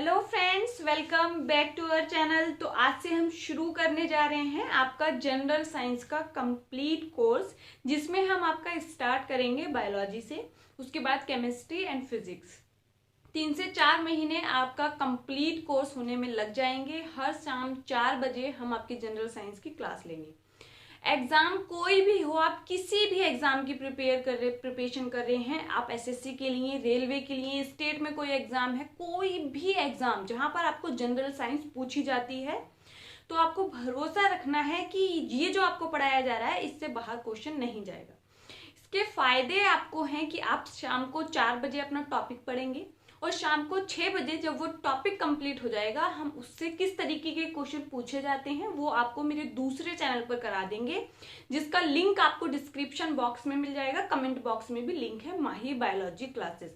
Hello friends, welcome back to our channel. तो आज से हम शुरू करने जा रहे हैं आपका जनरल साइंस का कंप्लीट कोर्स, जिसमें हम आपका स्टार्ट करेंगे बायोलॉजी से, उसके बाद केमिस्ट्री एंड फिजिक्स। 3 से 4 महीने आपका कंप्लीट कोर्स होने में लग जाएंगे। हर शाम 4 बजे हम आपके जनरल साइंस की क्लास लेंगे। एग्जाम कोई भी हो, आप किसी भी एग्जाम की प्रिपरेशन कर रहे हैं, आप एसएससी के लिए, रेलवे के लिए, स्टेट में कोई एग्जाम है, कोई भी एग्जाम जहां पर आपको जनरल साइंस पूछी जाती है, तो आपको भरोसा रखना है कि ये जो आपको पढ़ाया जा रहा है इससे बाहर क्वेश्चन नहीं जाएगा। इसके फायदे आपको हैं कि आप शाम को 4 बजे अपना टॉपिक पढ़ेंगे और शाम को 6 बजे जब वो टॉपिक कंप्लीट हो जाएगा, हम उससे किस तरीके के क्वेश्चन पूछे जाते हैं वो आपको मेरे दूसरे चैनल पर करा देंगे, जिसका लिंक आपको डिस्क्रिप्शन बॉक्स में मिल जाएगा। कमेंट बॉक्स में भी लिंक है, माही बायोलॉजी क्लासेस।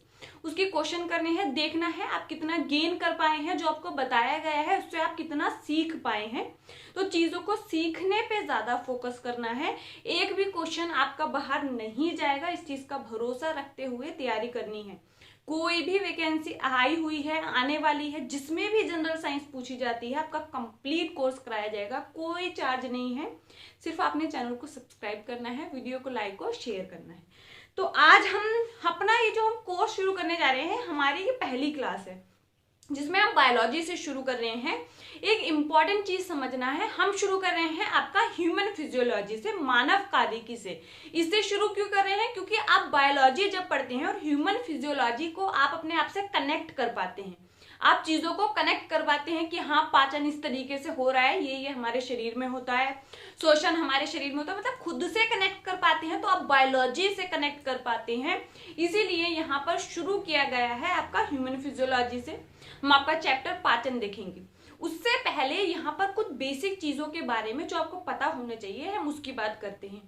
उसके क्वेश्चन करने हैं, देखना है आप कितना गेन कर पाए हैं, जो आपको बताया गया है उससे आप कितना सीख पाए हैं। तो चीजों को सीखने पे ज्यादा फोकस करना है। एक भी क्वेश्चन आपका बाहर नहीं जाएगा, इस चीज का भरोसा रखते हुए तैयारी करनी है। कोई भी वैकेंसी आई हुई है, आने वाली है, जिसमें भी जनरल साइंस पूछी जाती है, आपका कंप्लीट कोर्स कराया जाएगा। कोई चार्ज नहीं है, सिर्फ आपने चैनल को सब्सक्राइब करना है, वीडियो को लाइक और शेयर करना है। तो आज हम अपना ये जो हम कोर्स शुरू करने जा रहे हैं, हमारी ये पहली क्लास है जिसमें हम बायोलॉजी से शुरू कर रहे हैं। एक इंपॉर्टेंट चीज समझना है, हम शुरू कर रहे हैं आपका ह्यूमन फिजियोलॉजी से, मानव कार्यकी से। इससे शुरू क्यों कर रहे हैं? क्योंकि आप बायोलॉजी जब पढ़ते हैं और ह्यूमन फिजियोलॉजी को आप अपने आप से कनेक्ट कर पाते हैं, आप चीजों को कनेक्ट करवाते हैं कि हाँ, पाचन इस तरीके से हो रहा है, ये हमारे शरीर में होता है, शोषण हमारे शरीर में होता है, मतलब खुद से कनेक्ट कर पाते हैं, तो आप बायोलॉजी से कनेक्ट कर पाते हैं। इसीलिए यहाँ पर शुरू किया गया है आपका ह्यूमन फिजियोलॉजी से। हम आपका चैप्टर पाचन देखेंगे। उससे पहले यहाँ पर कुछ बेसिक चीजों के बारे में जो आपको पता होना चाहिए, हम उसकी बात करते हैं।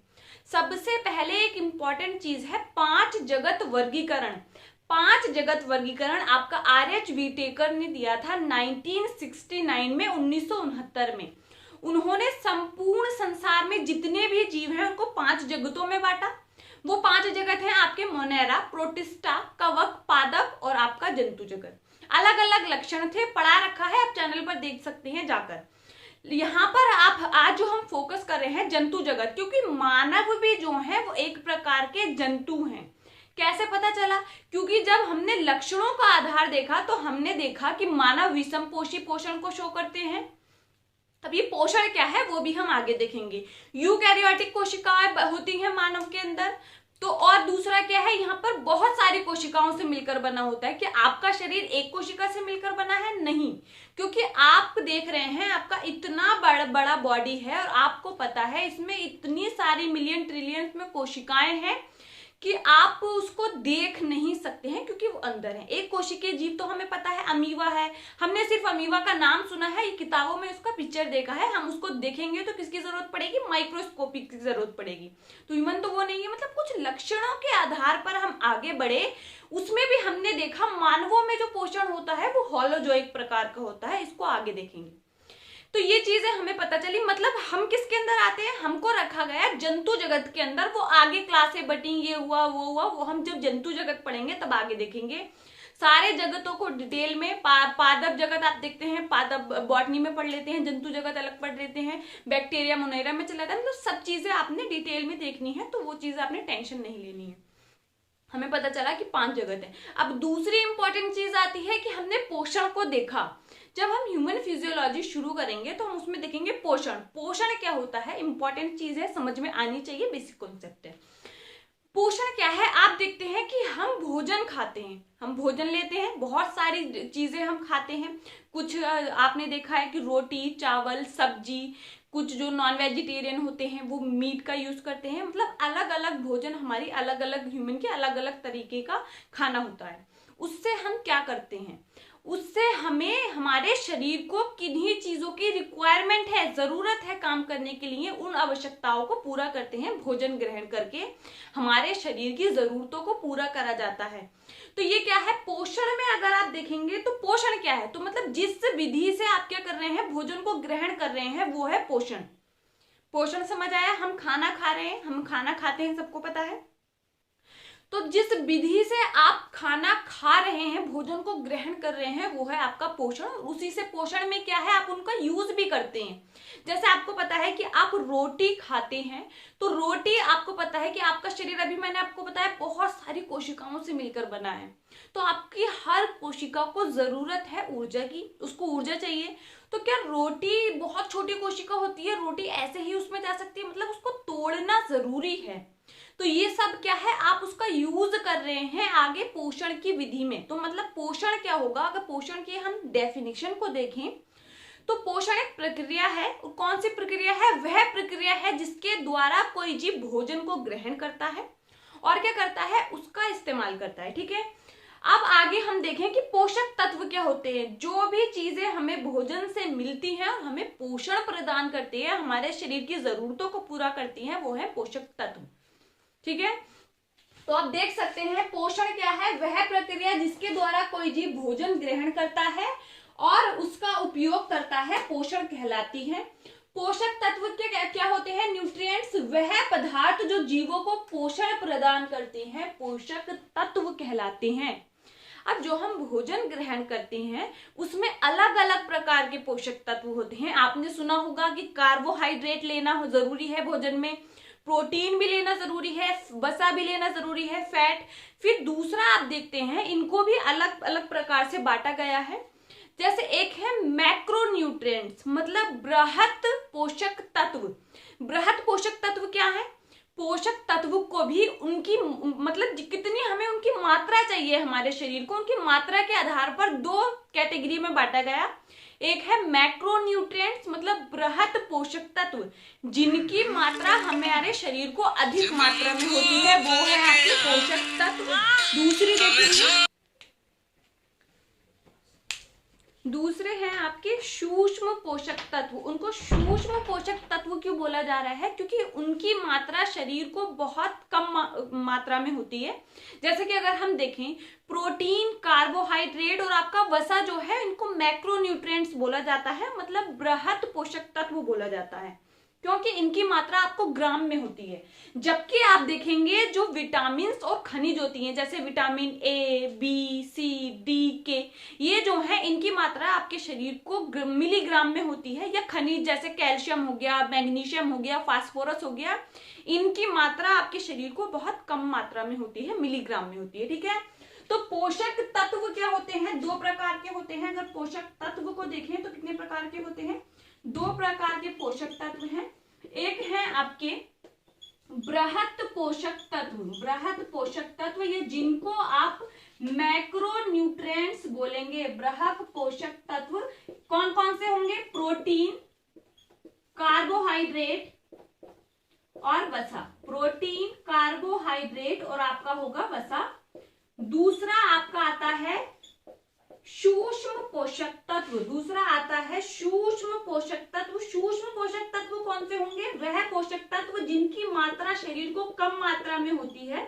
सबसे पहले एक इंपॉर्टेंट चीज है 5 जगत वर्गीकरण। 5 जगत वर्गीकरण आपका आर.एच. व्हिटेकर ने दिया था 1969 में, 1969 में। उन्होंने संपूर्ण संसार में जितने भी जीव हैं उनको 5 जगतों में बांटा। वो 5 जगत हैं आपके मोनेरा, प्रोटिस्टा, कवक, पादप और आपका जंतु जगत। अलग अलग लक्षण थे, पढ़ा रखा है, आप चैनल पर देख सकते हैं जाकर। यहाँ पर आप आज जो हम फोकस कर रहे हैं जंतु जगत, क्योंकि मानव भी जो है वो एक प्रकार के जंतु हैं। कैसे पता चला? क्योंकि जब हमने लक्षणों का आधार देखा तो हमने देखा कि मानव विषम पोषी पोषण को शो करते हैं। अब ये पोषण क्या है वो भी हम आगे देखेंगे। यूकैरियोटिक कोशिकाएं होती हैं मानव के अंदर। तो और दूसरा क्या है, यहाँ पर बहुत सारी कोशिकाओं से मिलकर बना होता है। कि आपका शरीर एक कोशिका से मिलकर बना है? नहीं, क्योंकि आप देख रहे हैं आपका इतना बड़ा बॉडी है और आपको पता है इसमें इतनी सारी मिलियन ट्रिलियन में कोशिकाएं हैं कि आप उसको देख नहीं सकते हैं, क्योंकि वो अंदर है। एक कोशिकीय जीव तो हमें पता है अमीबा है, हमने सिर्फ अमीबा का नाम सुना है, ये किताबों में उसका पिक्चर देखा है। हम उसको देखेंगे तो किसकी जरूरत पड़ेगी? माइक्रोस्कोपी की जरूरत पड़ेगी। तो ह्यूमन तो वो नहीं है। मतलब कुछ लक्षणों के आधार पर हम आगे बढ़े। उसमें भी हमने देखा मानवों में जो पोषण होता है वो होलोजोइक प्रकार का होता है, इसको आगे देखेंगे। तो ये चीजें हमें पता चली। मतलब हम किसके अंदर आते हैं? हमको रखा गया जंतु जगत के अंदर। वो आगे क्लासें बटी, ये हुआ वो हुआ, वो हम जब जंतु जगत पढ़ेंगे तब आगे देखेंगे सारे जगतों को डिटेल में। पादप जगत आप देखते हैं, पादप बॉटनी में पढ़ लेते हैं, जंतु जगत अलग पढ़ लेते हैं, बैक्टीरिया मोनेरा में चला जाता है। मतलब सब चीजें आपने डिटेल में देखनी है, तो वो चीजें आपने टेंशन नहीं लेनी है। हमें पता चला कि 5 जगत है। अब दूसरी इंपॉर्टेंट चीज आती है कि हमने पोषण को देखा। जब हम ह्यूमन फिजियोलॉजी शुरू करेंगे तो हम उसमें देखेंगे पोषण। पोषण क्या होता है? इंपॉर्टेंट चीज है, समझ में आनी चाहिए, बेसिक कॉन्सेप्ट है। पोषण क्या है? आप देखते हैं कि हम भोजन खाते हैं, हम भोजन लेते हैं, बहुत सारी चीजें हम खाते हैं। कुछ आपने देखा है कि रोटी, चावल, सब्जी, कुछ जो नॉन वेजिटेरियन होते हैं वो मीट का यूज करते हैं। मतलब अलग अलग भोजन, हमारी अलग अलग ह्यूमन के अलग अलग तरीके का खाना होता है। उससे हम क्या करते हैं? उससे हमें हमारे शरीर को किन्हीं चीजों की रिक्वायरमेंट है, जरूरत है काम करने के लिए, उन आवश्यकताओं को पूरा करते हैं। भोजन ग्रहण करके हमारे शरीर की जरूरतों को पूरा करा जाता है। तो ये क्या है? पोषण में अगर आप देखेंगे तो पोषण क्या है, तो मतलब जिस विधि से आप क्या कर रहे हैं, भोजन को ग्रहण कर रहे हैं, वो है पोषण। पोषण समझ आया? हम खाना खा रहे हैं, हम खाना खाते हैं, सबको पता है। तो जिस विधि से आप खाना खा रहे हैं, भोजन को ग्रहण कर रहे हैं, वो है आपका पोषण। उसी से पोषण में क्या है, आप उनका यूज भी करते हैं। जैसे आपको पता है कि आप रोटी खाते हैं, तो रोटी आपको पता है कि आपका शरीर, अभी मैंने आपको बताया, बहुत सारी कोशिकाओं से मिलकर बना है। तो आपकी हर कोशिका को जरूरत है ऊर्जा की, उसको ऊर्जा चाहिए। तो क्या रोटी बहुत छोटी कोशिका होती है, रोटी ऐसे ही उसमें जा सकती है? मतलब उसको तोड़ना जरूरी है। तो ये सब क्या है, आप उसका यूज कर रहे हैं आगे पोषण की विधि में। तो मतलब पोषण क्या होगा, अगर पोषण की हम डेफिनेशन को देखें तो पोषण एक प्रक्रिया है। और कौन सी प्रक्रिया है? वह प्रक्रिया है जिसके द्वारा कोई जीव भोजन को ग्रहण करता है और क्या करता है, उसका इस्तेमाल करता है। ठीक है, अब आगे हम देखें कि पोषक तत्व क्या होते हैं। जो भी चीजें हमें भोजन से मिलती हैं और हमें पोषण प्रदान करती है, हमारे शरीर की जरूरतों को पूरा करती हैं, वो है पोषक तत्व। ठीक है, तो आप देख सकते हैं पोषण क्या है, वह प्रक्रिया जिसके द्वारा कोई जीव भोजन ग्रहण करता है और उसका उपयोग करता है, पोषण कहलाती है। पोषक तत्व के क्या होते हैं? न्यूट्रिएंट्स, वह पदार्थ जो जीवों को पोषण प्रदान करते हैं, पोषक तत्व कहलाते हैं। अब जो हम भोजन ग्रहण करते हैं उसमें अलग अलग प्रकार के पोषक तत्व होते हैं। आपने सुना होगा कि कार्बोहाइड्रेट लेना जरूरी है भोजन में, प्रोटीन भी लेना जरूरी है, वसा भी लेना जरूरी है, फैट। फिर दूसरा आप देखते हैं, इनको भी अलग अलग प्रकार से बांटा गया है। जैसे एक है मैक्रोन्यूट्रिएंट्स, मतलब बृहत पोषक तत्व। बृहत पोषक तत्व क्या है? पोषक तत्व को भी उनकी मतलब कितनी हमें उनकी मात्रा चाहिए हमारे शरीर को, उनकी मात्रा के आधार पर दो कैटेगरी में बांटा गया। एक है मैक्रोन्यूट्रिएंट्स, मतलब बृहत पोषक तत्व जिनकी मात्रा हमारे शरीर को अधिक मात्रा में होती है, वो है आपके पोषक तत्व। दूसरे हैं आपके सूक्ष्म पोषक तत्व। उनको सूक्ष्म पोषक तत्व क्यों बोला जा रहा है? क्योंकि उनकी मात्रा शरीर को बहुत कम मात्रा में होती है। जैसे कि अगर हम देखें, प्रोटीन, कार्बोहाइड्रेट और आपका वसा जो है, इनको मैक्रोन्यूट्रिएंट्स बोला जाता है, मतलब बृहत पोषक तत्व बोला जाता है, क्योंकि इनकी मात्रा आपको ग्राम में होती है। जबकि आप देखेंगे जो विटामिन और खनिज होती हैं, जैसे vitamin A, B, C, D, K, ये जो है इनकी मात्रा आपके शरीर को मिलीग्राम में होती है। या खनिज जैसे कैल्शियम हो गया, मैग्नीशियम हो गया, फास्फोरस हो गया, इनकी मात्रा आपके शरीर को बहुत कम मात्रा में होती है, मिलीग्राम में होती है। ठीक है, तो पोषक तत्व क्या होते हैं? दो प्रकार के होते हैं। अगर पोषक तत्व को देखें तो कितने प्रकार के होते हैं? दो प्रकार के पोषक तत्व हैं। एक है आपके बृहत पोषक तत्व। बृहत पोषक तत्व, ये जिनको आप मैक्रोन्यूट्रिएंट्स बोलेंगे। बृहत पोषक तत्व कौन कौन से होंगे? प्रोटीन, कार्बोहाइड्रेट और वसा। प्रोटीन, कार्बोहाइड्रेट और आपका होगा वसा। दूसरा आपका आता है सूक्ष्म पोषक तत्व। दूसरा आता है सूक्ष्म पोषक तत्व। सूक्ष्म पोषक तत्व कौन से होंगे? वह पोषक तत्व जिनकी मात्रा शरीर को कम मात्रा में होती है,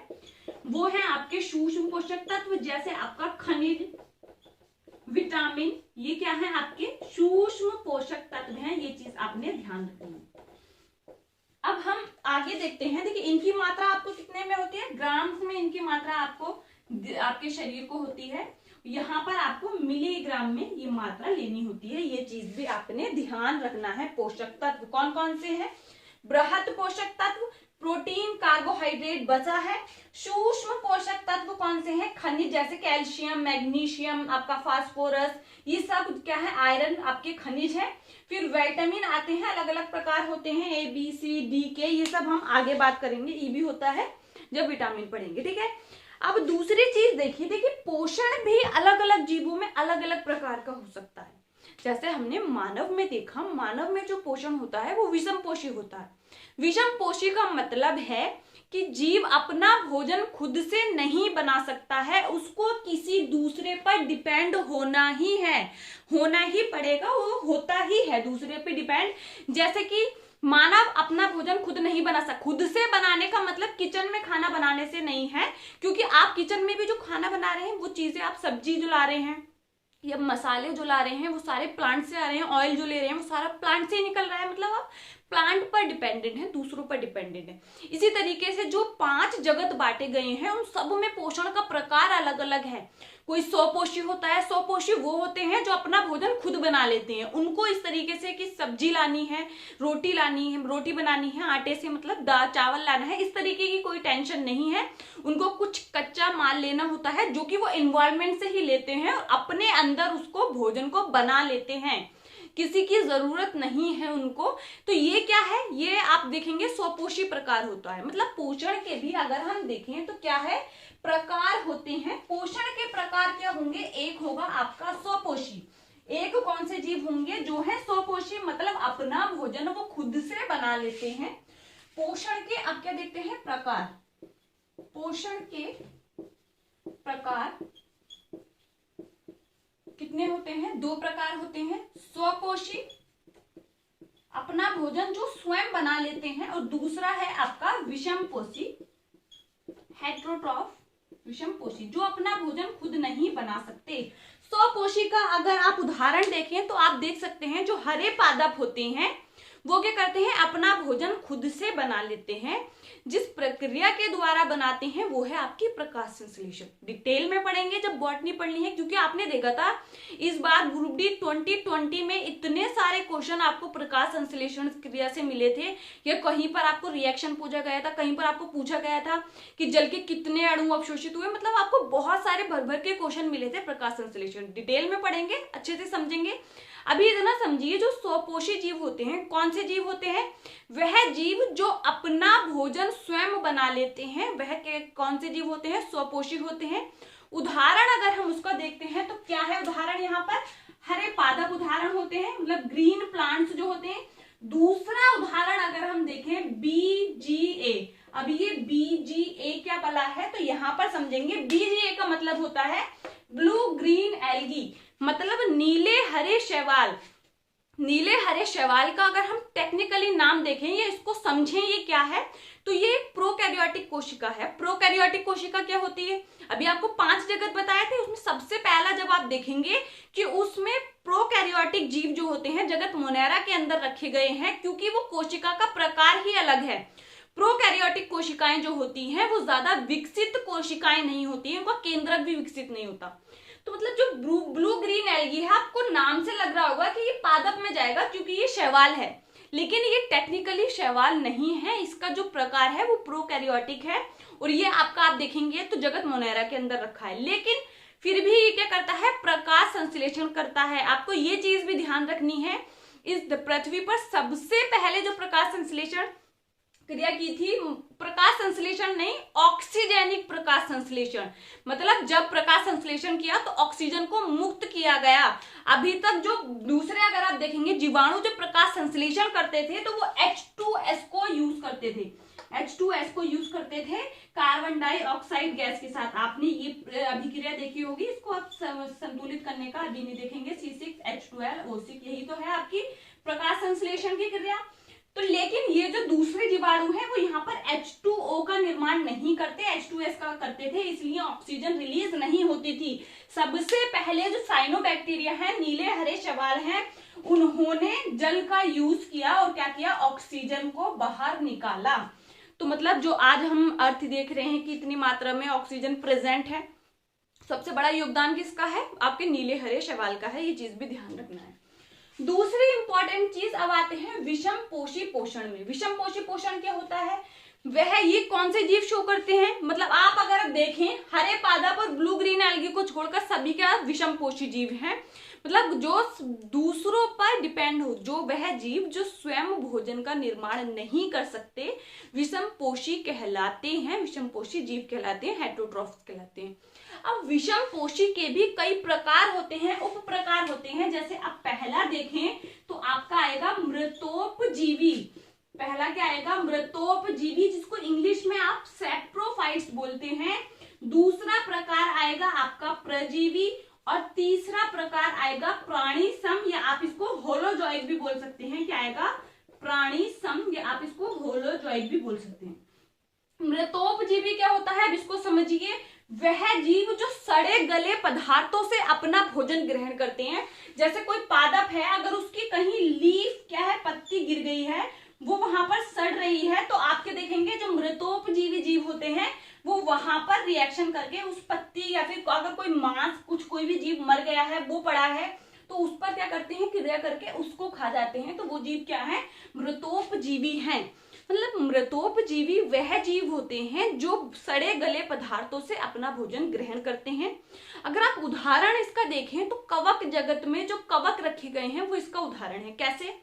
वो है आपके सूक्ष्म पोषक तत्व। जैसे आपका खनिज, विटामिन, ये क्या है? आपके सूक्ष्म पोषक तत्व हैं। ये चीज आपने ध्यान रखनी है। अब हम आगे देखते हैं। देखिए, इनकी मात्रा आपको कितने में होती है? ग्राम्स में इनकी मात्रा आपको आपके शरीर को होती है। यहाँ पर आपको मिलीग्राम में ये मात्रा लेनी होती है। ये चीज भी आपने ध्यान रखना है। पोषक तत्व कौन कौन से हैं? बृहत पोषक तत्व, प्रोटीन, कार्बोहाइड्रेट, वसा है। सूक्ष्म पोषक तत्व कौन से हैं? खनिज जैसे कैल्शियम, मैग्नीशियम, आपका फास्फोरस, ये सब क्या है? आयरन आपके खनिज है। फिर विटामिन आते हैं, अलग अलग प्रकार होते हैं, ए, बी, सी, डी, के, ये सब हम आगे बात करेंगे। ई भी होता है जब विटामिन पढ़ेंगे। ठीक है, अब दूसरी चीज देखिए, पोषण भी अलग अलग जीवों में अलग अलग प्रकार का हो सकता है। जैसे हमने मानव में देखा, मानव में जो पोषण होता है वो विषम पोषी होता है। विषम पोषी का मतलब है कि जीव अपना भोजन खुद से नहीं बना सकता है, उसको किसी दूसरे पर डिपेंड होना ही है, होना ही पड़ेगा, वो होता ही है दूसरे पे डिपेंड। जैसे कि मानव अपना भोजन खुद नहीं बना सकता। खुद से बनाने का मतलब किचन में खाना बनाने से नहीं है, क्योंकि आप किचन में भी जो खाना बना रहे हैं, वो चीजें आप सब्जी जो ला रहे हैं या मसाले जो ला रहे हैं, वो सारे प्लांट से आ रहे हैं। ऑयल जो ले रहे हैं, वो सारा प्लांट से ही निकल रहा है। मतलब आप प्लांट पर डिपेंडेंट है, दूसरों पर डिपेंडेंट है। इसी तरीके से जो 5 जगत बांटे गए हैं उन सब में पोषण का प्रकार अलग अलग है। कोई स्वपोषी होता है, स्वपोषी वो होते हैं जो अपना भोजन खुद बना लेते हैं, उनको इस तरीके से कि सब्जी लानी है, रोटी लानी है, रोटी बनानी है आटे से, मतलब दाल चावल लाना है, इस तरीके की कोई टेंशन नहीं है। उनको कुछ कच्चा माल लेना होता है जो कि वो एनवायरमेंट से ही लेते हैं और अपने अंदर उसको भोजन को बना लेते हैं, किसी की जरूरत नहीं है उनको। तो ये क्या है, ये आप देखेंगे स्वपोषी प्रकार होता है। मतलब पोषण के भी अगर हम देखें तो क्या है, प्रकार होते हैं। पोषण के प्रकार क्या होंगे, एक होगा आपका स्वपोषी, एक कौन से जीव होंगे जो है स्वपोषी, मतलब अपना भोजन वो खुद से बना लेते हैं। पोषण के अब क्या देखते हैं, प्रकार। पोषण के प्रकार कितने होते हैं, 2 प्रकार होते हैं। स्वपोषी, अपना भोजन जो स्वयं बना लेते हैं, और दूसरा है आपका विषमपोषी, हेटेरोट्रॉफ, विषमपोषी, जो अपना भोजन खुद नहीं बना सकते। स्वपोषी का अगर आप उदाहरण देखें तो आप देख सकते हैं जो हरे पादप होते हैं वो क्या करते हैं, अपना भोजन खुद से बना लेते हैं। जिस प्रक्रिया के द्वारा बनाते हैं वो है आपकी प्रकाश संश्लेषण। डिटेल में पढ़ेंगे जब बॉटनी पढ़नी है, क्योंकि आपने देखा था इस बार ग्रुप डी 2020 में इतने सारे क्वेश्चन आपको प्रकाश संश्लेषण क्रिया से मिले थे। या कहीं पर आपको रिएक्शन पूछा गया था, कहीं पर आपको पूछा गया था कि जल के कितने अणु अवशोषित हुए, मतलब आपको बहुत सारे भर भर के क्वेश्चन मिले थे प्रकाश संश्लेषण। डिटेल में पढ़ेंगे, अच्छे से समझेंगे। अभी इतना समझिए, जो स्वपोषी जीव होते हैं, कौन से जीव होते हैं, वह जीव जो अपना भोजन स्वयं बना लेते हैं, वह कौन से जीव होते हैं, स्वपोषी होते हैं। उदाहरण अगर हम उसका देखते हैं तो क्या है उदाहरण, यहाँ पर हरे पादप उदाहरण होते हैं, मतलब ग्रीन प्लांट्स जो होते हैं। दूसरा उदाहरण अगर हम देखें BGA, अभी ये BGA क्या बला है, तो यहाँ पर समझेंगे BGA का मतलब होता है ब्लू ग्रीन एल्गी, मतलब नीले हरे शैवाल। नीले हरे शैवाल का अगर हम टेक्निकली नाम देखें या इसको समझें ये क्या है, तो ये प्रोकैरियोटिक कोशिका है। प्रोकैरियोटिक कोशिका क्या होती है, अभी आपको 5 जगत बताए थे, उसमें सबसे पहला जब आप देखेंगे कि उसमें प्रोकैरियोटिक जीव जो होते हैं जगत मोनेरा के अंदर रखे गए हैं, क्योंकि वो कोशिका का प्रकार ही अलग है। प्रोकैरियोटिक कोशिकाएं जो होती हैं वो ज्यादा विकसित कोशिकाएं नहीं होती हैं, उनका केंद्रक भी विकसित नहीं होता। तो मतलब जो ब्लू ग्रीन एल्गी है, आपको नाम से लग रहा होगा कि ये पादप में जाएगा क्योंकि ये शैवाल है, लेकिन ये टेक्निकली शैवाल नहीं है। इसका जो प्रकार है वो प्रोकैरियोटिक है, और ये आपका आप देखेंगे तो जगत मोनेरा के अंदर रखा है। लेकिन फिर भी ये क्या करता है, प्रकाश संश्लेषण करता है। आपको ये चीज भी ध्यान रखनी है, इस पृथ्वी पर सबसे पहले जो प्रकाश संश्लेषण क्रिया की थी, प्रकाश संश्लेषण नहीं, ऑक्सीजेनिक प्रकाश संश्लेषण, मतलब जब प्रकाश संश्लेषण किया तो ऑक्सीजन को मुक्त किया गया। अभी तक जो दूसरे अगर आप देखेंगे जीवाणु जो प्रकाश संश्लेषण करते थे तो वो H2S को यूज करते थे, H2S को यूज करते थे कार्बन डाइऑक्साइड गैस के साथ। आपने ये अभिक्रिया देखी होगी, इसको आप संतुलित करने का अभी नहीं देखेंगे, C6H12O6, यही तो है आपकी प्रकाश संश्लेषण की क्रिया। तो लेकिन ये जो दूसरे जीवाणु हैं वो यहाँ पर H2O का निर्माण नहीं करते, H2S का करते थे, इसलिए ऑक्सीजन रिलीज नहीं होती थी। सबसे पहले जो साइनोबैक्टीरिया है, नीले हरे शैवाल हैं, उन्होंने जल का यूज किया और क्या किया, ऑक्सीजन को बाहर निकाला। तो मतलब जो आज हम अर्थ देख रहे हैं कि इतनी मात्रा में ऑक्सीजन प्रेजेंट है, सबसे बड़ा योगदान किसका है, आपके नीले हरे शैवाल का है। ये चीज भी ध्यान रखना है। दूसरी इंपॉर्टेंट चीज अब आते हैं विषमपोषी पोषण में। विषमपोषी पोषण क्या होता है, वह ये कौन से जीव शो करते हैं, मतलब आप अगर देखें हरे पादप और ब्लू ग्रीन एल्गी को छोड़कर सभी क्या विषमपोषी जीव हैं, मतलब जो दूसरों पर डिपेंड हो, जो वह जीव जो स्वयं भोजन का निर्माण नहीं कर सकते, विषमपोषी कहलाते हैं, विषमपोषी जीव कहलाते हैं, हेटेरोट्रॉफ्स कहलाते हैं। अब विषमपोषी के भी कई प्रकार होते हैं, उप प्रकार होते हैं। जैसे अब पहला देखें तो आपका आएगा मृतोपजीवी। पहला क्या आएगा, मृतोपजीवी, जिसको इंग्लिश में आप सैप्रोफाइट्स बोलते हैं। दूसरा प्रकार आएगा आपका प्रजीवी, और तीसरा प्रकार आएगा प्राणी सम, या आप इसको होलोजॉइक भी बोल सकते हैं। क्या आएगा, प्राणी सम, या आप इसको होलोजॉइक भी बोल सकते हैं। मृतोपजीवी क्या होता है, अब इसको समझिए, वह जीव जो सड़े गले पदार्थों से अपना भोजन ग्रहण करते हैं। जैसे कोई पादप है, अगर उसकी कहीं लीफ क्या है, पत्ती गिर गई है, वो वहां पर सड़ रही है, तो आपके देखेंगे जो मृतोपजीवी जीव होते हैं वो वहां पर रिएक्शन करके उस पत्ती या फिर अगर कोई मांस कुछ कोई भी जीव मर गया है वो पड़ा है तो उस पर क्या करते हैं, क्रिया करके उसको खा जाते हैं। तो वो जीव क्या है, मृतोपजीवी हैं। मतलब मृतोपजीवी वह जीव होते हैं जो सड़े गले पदार्थों से अपना भोजन ग्रहण करते हैं। अगर आप उदाहरण इसका देखें तो कवक जगत में जो कवक रखे गए हैं वो इसका उदाहरण है। कैसे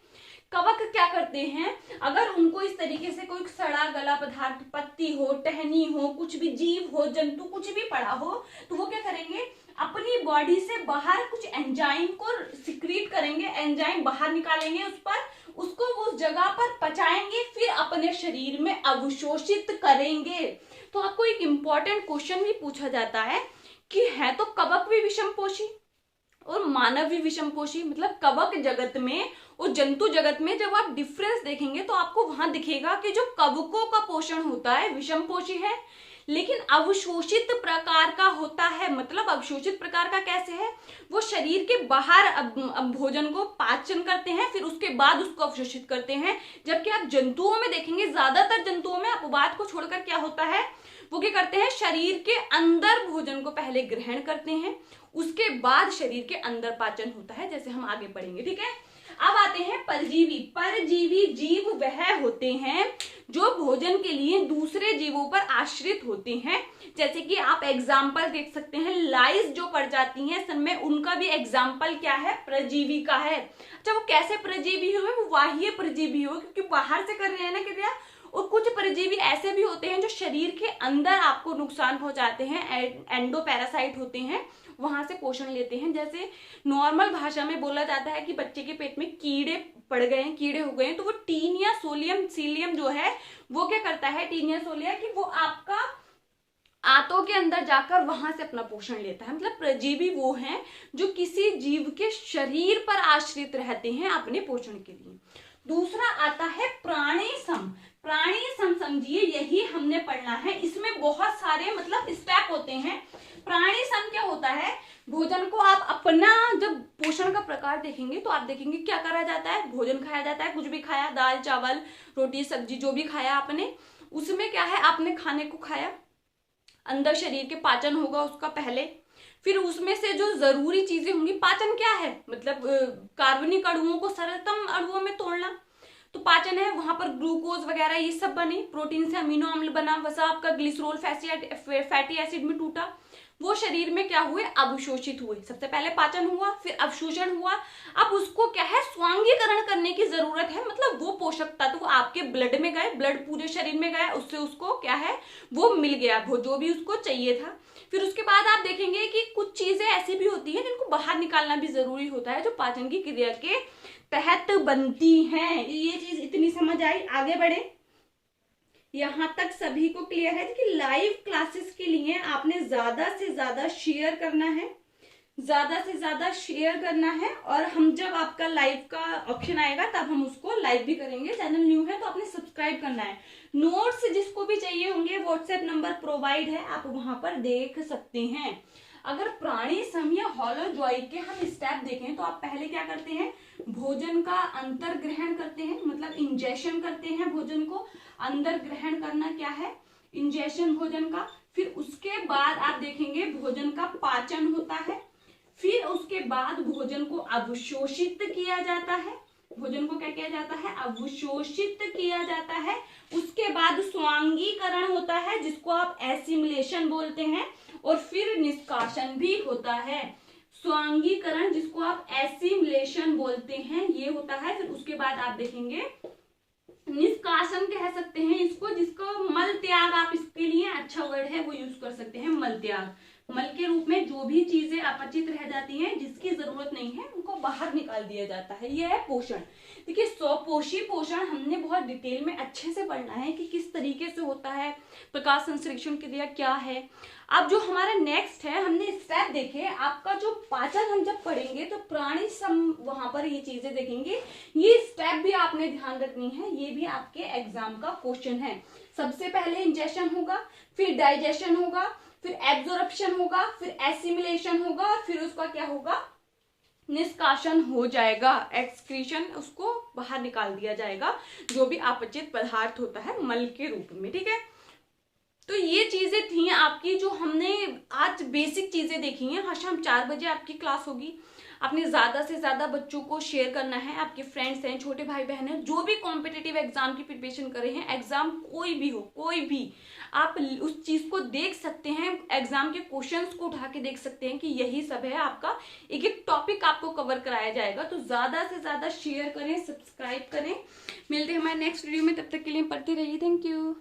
कवक क्या करते हैं, अगर उनको इस तरीके से कोई सड़ा गला पदार्थ, पत्ती हो, टहनी हो, कुछ भी जीव हो, जंतु कुछ भी पड़ा हो, तो वो क्या करेंगे, अपनी बॉडी से बाहर कुछ एंजाइम को सिक्रीट करेंगे, एंजाइम बाहर निकालेंगे उस पर, उसको उस जगह पर पचाएंगे, फिर अपने शरीर में अवशोषित करेंगे। तो आपको एक इंपॉर्टेंट क्वेश्चन भी पूछा जाता है कि है तो कवक भी विषमपोषी और मानव भी विषमपोषी, मतलब कवक जगत में और जंतु जगत में जब आप डिफरेंस देखेंगे तो आपको वहां दिखेगा कि जो कवकों का पोषण होता है विषमपोषी है, लेकिन अवशोषित प्रकार का होता है। मतलब अवशोषित प्रकार का कैसे है, वो शरीर के बाहर भोजन को पाचन करते हैं, फिर उसके बाद उसको अवशोषित करते हैं। जबकि आप जंतुओं में देखेंगे, ज्यादातर जंतुओं में अपवाद को छोड़कर क्या होता है, वो क्या करते हैं, शरीर के अंदर भोजन को पहले ग्रहण करते हैं, उसके बाद शरीर के अंदर पाचन होता है, जैसे हम आगे पढ़ेंगे। ठीक है, अब आते हैं परजीवी। परजीवी जीव वह होते हैं जो भोजन के लिए दूसरे जीवों पर आश्रित होते हैं। जैसे कि आप एग्जाम्पल देख सकते हैं, लाइस जो पड़ जाती हैं सन में, उनका भी एग्जाम्पल क्या है, परजीवी का है। अच्छा, वो कैसे परजीवी हुए, वो बाह्य परजीवी हुए क्योंकि बाहर से कर रहे हैं ना क्रिया। और कुछ परजीवी ऐसे भी होते हैं जो शरीर के अंदर आपको नुकसान पहुंचाते हैं, एंडो पैरासाइट होते हैं, वहां से पोषण लेते हैं। जैसे नॉर्मल भाषा में बोला जाता है कि बच्चे के पेट में कीड़े पड़ गए हैं, कीड़े हो गए हैं, तो वो टीनिया सोलियम सीलियम जो है वो क्या करता है, टीनिया सोलिया, कि वो आपका आंतों के अंदर जाकर वहां से अपना पोषण लेता है। मतलब परजीवी वो हैं जो किसी जीव के शरीर पर आश्रित रहते हैं अपने पोषण के लिए। दूसरा आता है प्राणी सम। प्राणी सम समझिए, यही हमने पढ़ना है। इसमें बहुत सारे मतलब स्टेप होते हैं। प्राणी सम क्या होता है, भोजन को आप अपना जब पोषण का प्रकार देखेंगे तो आप देखेंगे क्या करा जाता है, भोजन खाया जाता है, कुछ भी खाया, दाल चावल रोटी सब्जी जो भी खाया आपने, उसमें क्या है, आपने खाने को खाया, अंदर शरीर के पाचन होगा उसका पहले, फिर उसमें से जो जरूरी चीजें होंगी, पाचन क्या है, मतलब कार्बनिक अणुओं को सरलतम अणुओं में तोड़ना, तो पाचन है, वहां पर ग्लूकोज वगैरह ये सब बने, प्रोटीन से अमीनो अम्ल बना, वसा आपका ग्लिसरॉल फैटी एसिड में टूटा, वो शरीर में क्या हुए, अवशोषित हुए। सबसे पहले पाचन हुआ, फिर अवशोषण हुआ। अब उसको क्या है, स्वांगीकरण करने की जरूरत है, मतलब वो पोषक तत्व आपके ब्लड में गए, ब्लड पूरे शरीर में गया, उससे उसको क्या है, वो मिल गया, वो जो भी उसको चाहिए था। फिर उसके बाद आप देखेंगे कि कुछ चीजें ऐसी भी होती हैं जिनको बाहर निकालना भी जरूरी होता है, जो पाचन की क्रिया के तहत बनती हैं। ये चीज इतनी समझ आई, आगे बढ़े। यहां तक सभी को क्लियर है कि लाइव क्लासेस के लिए आपने ज्यादा से ज्यादा शेयर करना है, ज्यादा से ज्यादा शेयर करना है, और हम जब आपका लाइव का ऑप्शन आएगा तब हम उसको लाइव भी करेंगे। चैनल न्यू है तो आपने सब्सक्राइब करना है। नोट्स जिसको भी चाहिए होंगे व्हाट्सएप नंबर प्रोवाइड है, आप वहां पर देख सकते हैं। अगर प्राणी सम या होलोजॉइक के हम स्टेप देखें तो आप पहले क्या करते हैं, भोजन का अंतर ग्रहण करते हैं, मतलब इंजेशन करते हैं, भोजन को अंदर ग्रहण करना क्या है, इंजेशन भोजन का। फिर उसके बाद आप देखेंगे भोजन का पाचन होता है, फिर उसके बाद भोजन को अवशोषित किया जाता है, भोजन को क्या किया जाता है, अवशोषित किया जाता है। उसके बाद स्वांगीकरण होता है जिसको आप एसिमिलेशन बोलते हैं, और फिर निष्कासन भी होता है। स्वांगीकरण जिसको आप एसिमिलेशन बोलते हैं ये होता है। फिर उसके बाद आप देखेंगे निष्कासन कह सकते हैं इसको, जिसको मल त्याग, आप इसके लिए अच्छा वर्ड है वो यूज कर सकते हैं, मल त्याग। मल के रूप में जो भी चीजें अपचित रह जाती हैं, जिसकी जरूरत नहीं है, उनको बाहर निकाल दिया जाता है। यह है पोषण। देखिए स्वपोषी पोषण हमने बहुत डिटेल में अच्छे से पढ़ना है कि किस तरीके से होता है, प्रकाश संश्लेषण क्रिया क्या है। अब जो हमारा नेक्स्ट है, हमने स्टेप देखे, आपका जो पाचन हम जब पढ़ेंगे तो प्राणी सम वहां पर ये चीजें देखेंगे। ये स्टेप भी आपने ध्यान रखनी है, ये भी आपके एग्जाम का क्वेश्चन है। सबसे पहले इंजेशन होगा, फिर डाइजेशन होगा, फिर एब्जॉर्प्शन होगा, फिर एसिमिलेशन होगा, और फिर उसका क्या होगा, निष्कासन हो जाएगा, एक्सक्रीशन उसको बाहर निकाल दिया जाएगा, जो भी अपचित पदार्थ होता है मल के रूप में। ठीक है, तो ये चीजें थी आपकी जो हमने आज बेसिक चीजें देखी हैं। हाँ, शाम 4 बजे आपकी क्लास होगी। आपने ज्यादा से ज्यादा बच्चों को शेयर करना है, आपके फ्रेंड्स हैं, छोटे भाई बहन हैं, जो भी कॉम्पिटिटिव एग्जाम की प्रिपरेशन कर रहे हैं, एग्जाम कोई भी हो, कोई भी, आप उस चीज को देख सकते हैं, एग्जाम के क्वेश्चंस को उठा के देख सकते हैं कि यही सब है आपका, एक एक टॉपिक आपको कवर कराया जाएगा। तो ज्यादा से ज्यादा शेयर करें, सब्सक्राइब करें। मिलते हैं हमारे नेक्स्ट वीडियो में, तब तक के लिए पढ़ते रहिए। Thank you.